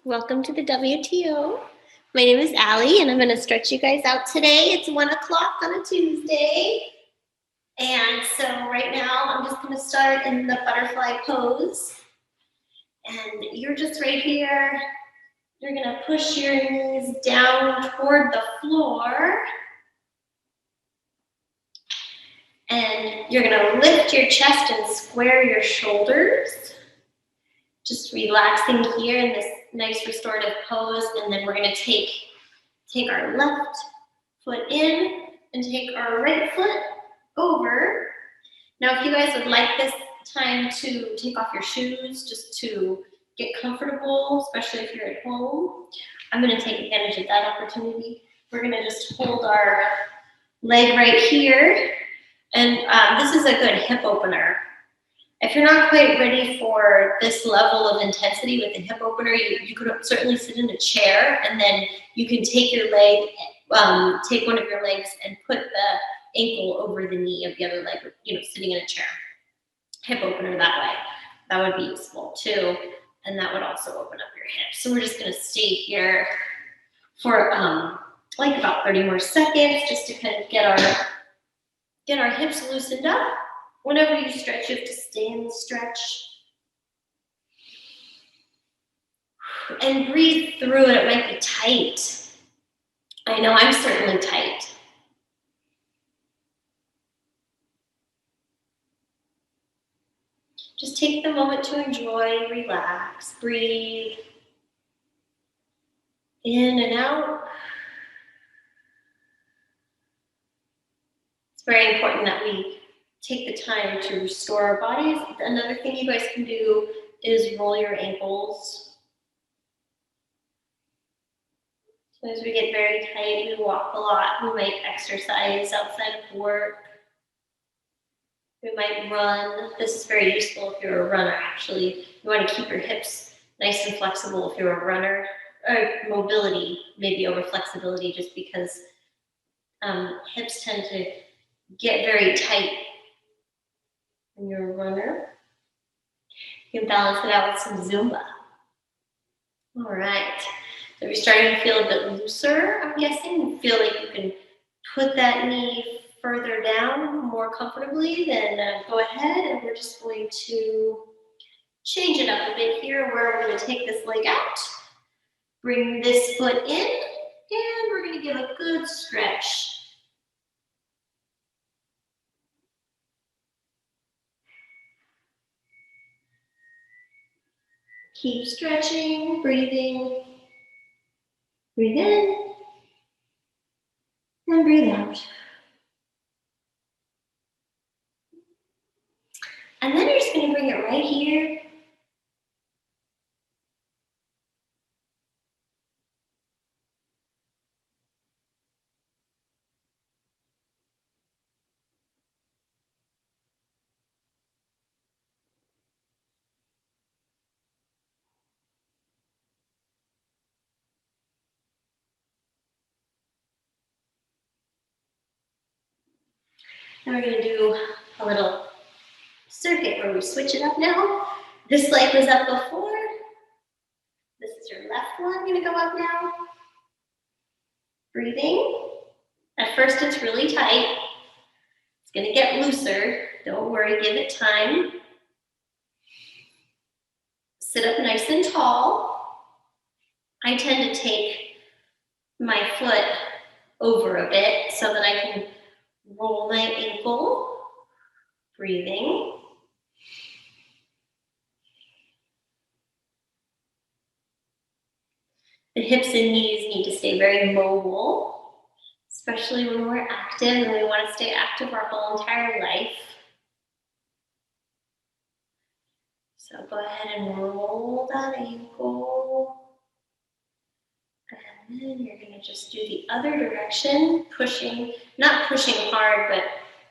Welcome to the WTO. My name is Allie, and I'm going to stretch you guys out today. It's 1 o'clock on a Tuesday. And so right now, I'm just going to start in the butterfly pose. And you're just right here. You're going to push your knees down toward the floor. And you're going to lift your chest and square your shoulders. Just relaxing here in this nice restorative pose, and then we're going to take our left foot in and take our right foot over. Now, if you guys would like this time to take off your shoes just to get comfortable, especially if you're at home, I'm going to take advantage of that opportunity. We're going to just hold our leg right here, and this is a good hip opener. If you're not quite ready for this level of intensity with the hip opener, you could certainly sit in a chair, and then you can take your leg, take one of your legs and put the ankle over the knee of the other leg, sitting in a chair. Hip opener that way. That would be useful too, and that would also open up your hips. So we're just gonna stay here for like about 30 more seconds just to kind of get our hips loosened up. Whenever you stretch, you have to stay in the stretch. And breathe through it. It might be tight. I know I'm certainly tight. Just take the moment to enjoy, relax, breathe in and out. It's very important that we take the time to restore our bodies. Another thing you guys can do is roll your ankles. So as we get very tight, we walk a lot, we might exercise outside of work. We might run. This is very useful if you're a runner, actually. You want to keep your hips nice and flexible if you're a runner. Or mobility, maybe over flexibility, just because hips tend to get very tight when you're a runner. You can balance it out with some Zumba. All right. So if you're starting to feel a bit looser, I'm guessing, you feel like you can put that knee further down more comfortably, then go ahead, and we're just going to change it up a bit here, where we're going to take this leg out, bring this foot in, and we're going to give a good stretch. Keep stretching, breathing. Breathe in and breathe out. And then you're just going to bring it right here. And we're going to do a little circuit where we switch it up now. This leg was up before. This is your left one going to go up now. Breathing. At first it's really tight. It's going to get looser. Don't worry, give it time. Sit up nice and tall. I tend to take my foot over a bit so that I can roll my ankle. Breathing. The hips and knees need to stay very mobile, especially when we're active, and we want to stay active our whole entire life. So go ahead and roll that ankle. And then you're going to just do the other direction, pushing, not pushing hard, but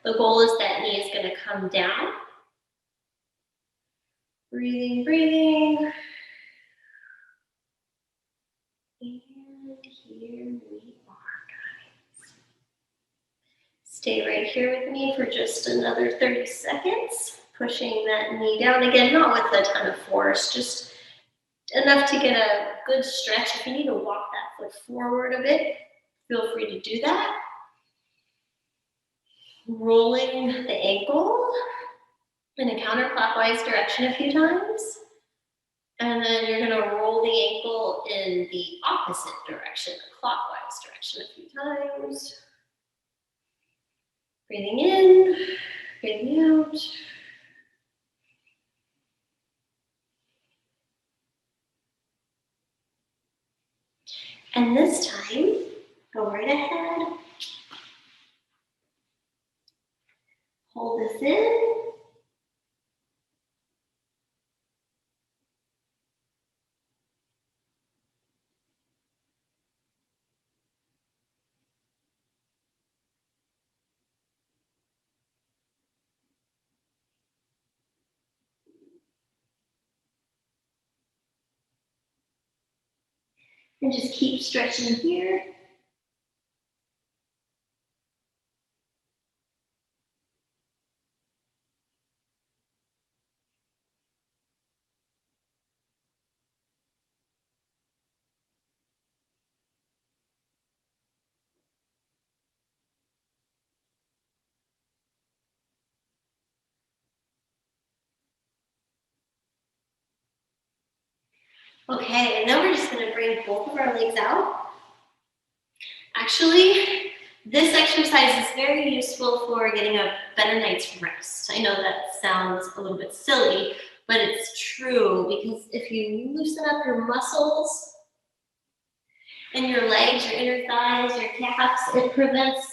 the goal is that knee is going to come down. Breathing, breathing. And here we are, guys. Stay right here with me for just another 30 seconds. Pushing that knee down again, not with a ton of force, just enough to get a good stretch. If you need to walk that foot forward a bit, feel free to do that. Rolling the ankle in a counterclockwise direction a few times. And then you're gonna roll the ankle in the opposite direction, the clockwise direction a few times. Breathing in, breathing out. And this time, go right ahead. Hold this in. And just keep stretching here. Okay, and now we're just gonna bring both of our legs out. Actually, this exercise is very useful for getting a better night's rest. I know that sounds a little bit silly, but it's true because if you loosen up your muscles in your legs, your inner thighs, your calves, it prevents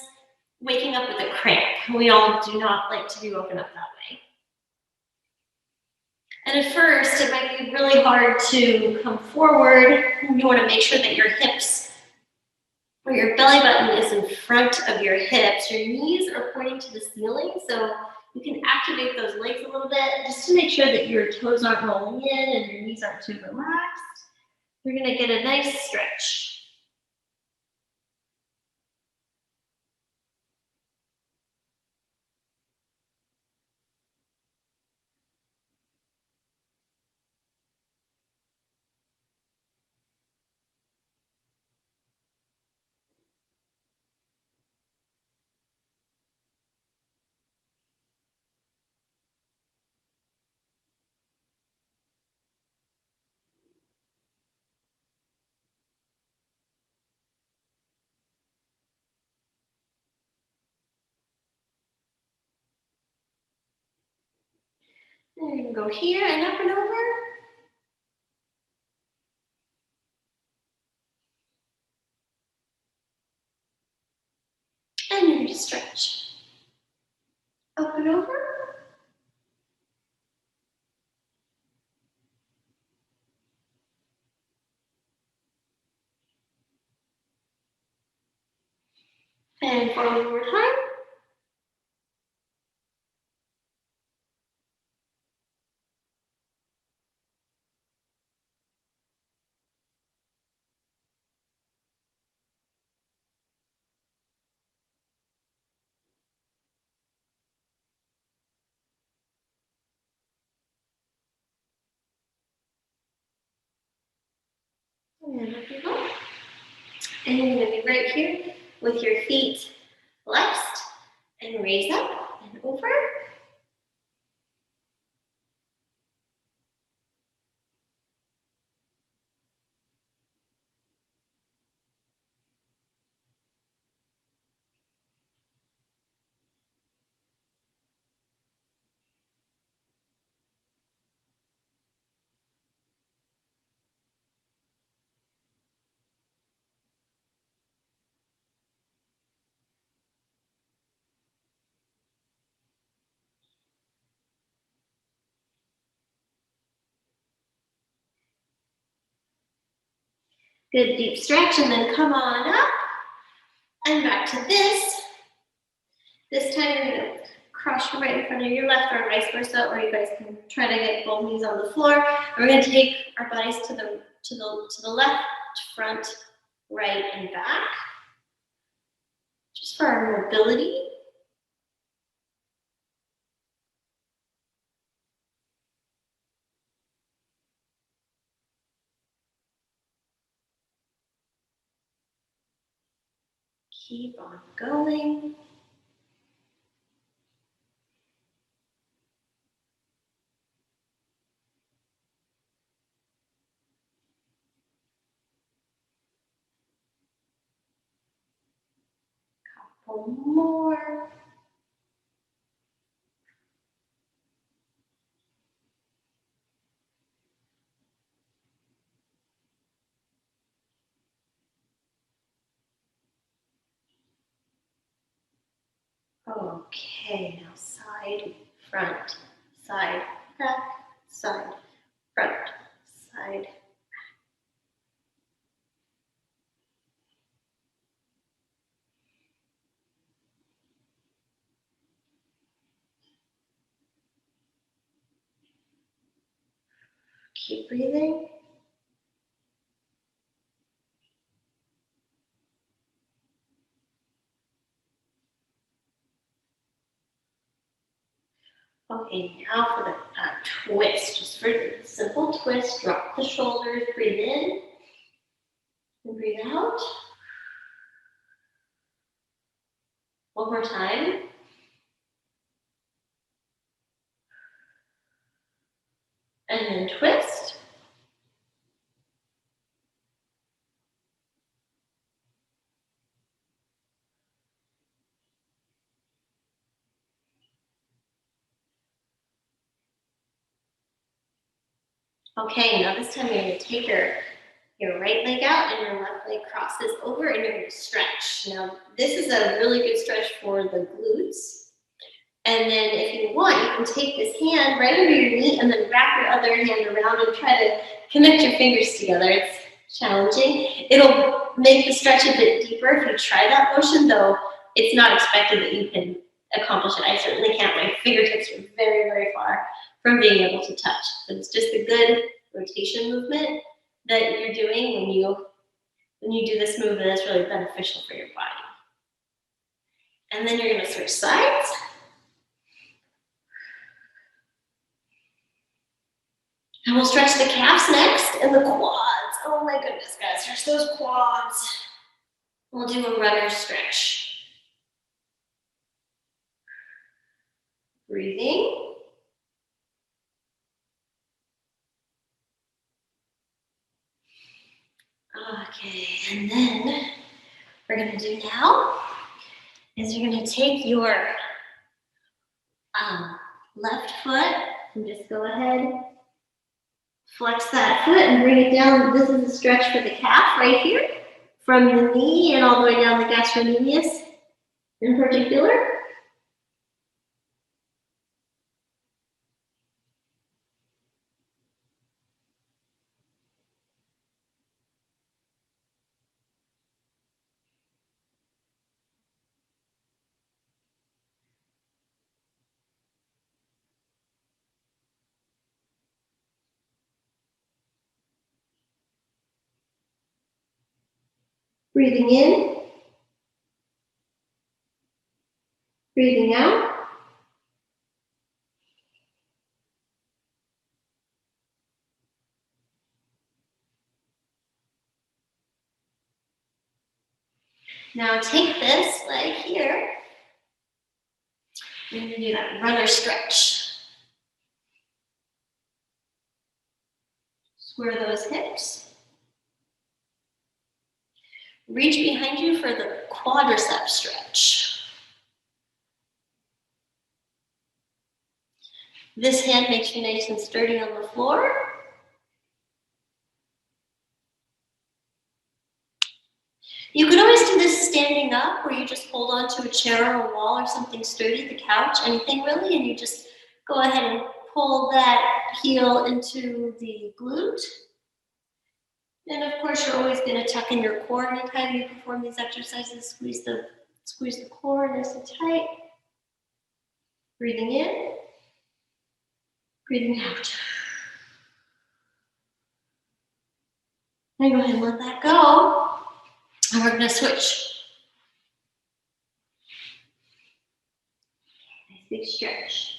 waking up with a cramp. We all do not like to be woken up that way. And at first, it might be really hard to come forward. You want to make sure that your hips or your belly button is in front of your hips. Your knees are pointing to the ceiling, so you can activate those legs a little bit just to make sure that your toes aren't rolling in and your knees aren't too relaxed. You're going to get a nice stretch. And you're going to go here and up and over. And you're going to stretch. Up and over. And forward one more time. And up you go. And you're going to be right here with your feet flexed and raise up and over. Good deep stretch, and then come on up and back to this. This time you're going to cross your right in front of your left or vice versa, or you guys can try to get both knees on the floor. And we're going to take our bodies to the left, front, right, and back, just for our mobility. Keep on going. Couple more. Okay, now side, front, side, back, side, front, side. Keep breathing. Okay, now for the twist. Just for a simple twist, drop the shoulders, breathe in, and breathe out. One more time. And then twist. Okay, now this time you're going to take your right leg out and your left leg crosses over and you're going to stretch. Now, this is a really good stretch for the glutes. And then if you want, you can take this hand right under your knee and then wrap your other hand around and try to connect your fingers together. It's challenging. It'll make the stretch a bit deeper if you try that motion, though it's not expected that you can accomplish it. I certainly can't. My fingertips are very, very far from being able to touch. So it's just a good rotation movement that you're doing when you do this movement that's really beneficial for your body. And then you're going to switch sides. And we'll stretch the calves next and the quads. Oh my goodness, guys, stretch those quads. We'll do a runner stretch. Breathing. Okay, and then we're gonna do now is you're gonna take your left foot and just go ahead, flex that foot and bring it down. This is a stretch for the calf right here, from the knee and all the way down the gastrocnemius in particular. Breathing in, breathing out. Now take this leg here. You're going to do that runner stretch. Square those hips. Reach behind you for the quadriceps stretch. This hand makes you nice and sturdy on the floor. You could always do this standing up, where you just hold onto a chair or a wall or something sturdy, the couch, anything really, and you just go ahead and pull that heel into the glute. And of course, you're always going to tuck in your core anytime you perform these exercises. Squeeze the core nice and tight. Breathing in, breathing out. Now go ahead and let that go. And we're going to switch. Nice big stretch.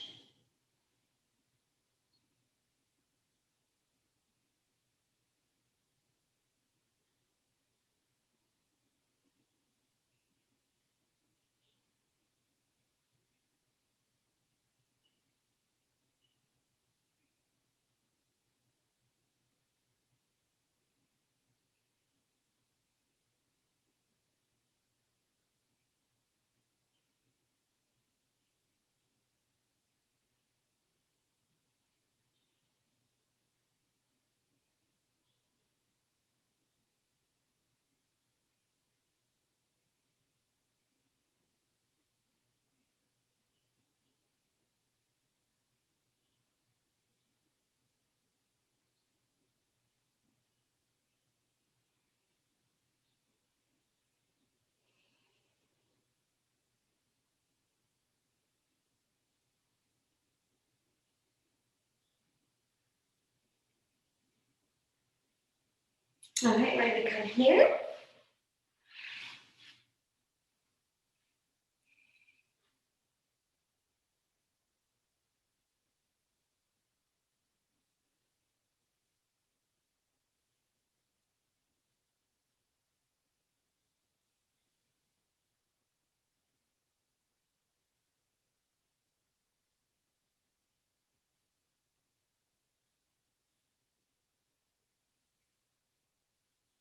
All right, we're gonna come here.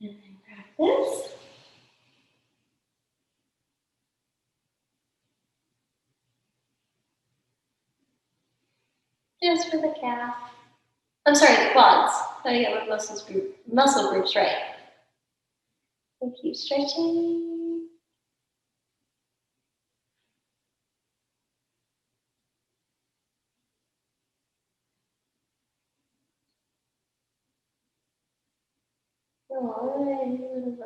And then grab this. Just for the calf. I'm sorry, the quads. Gotta get my muscle groups right. So keep stretching. Good.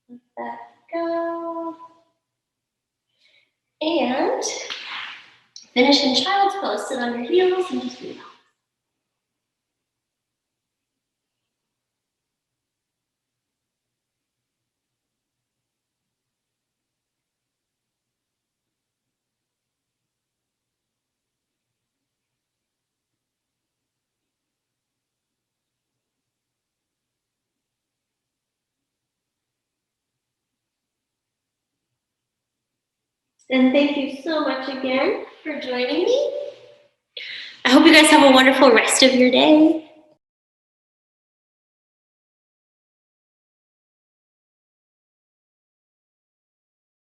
Let that go. And finish in child's pose. Sit on your heels and just relax. And thank you so much again for joining me. I hope you guys have a wonderful rest of your day.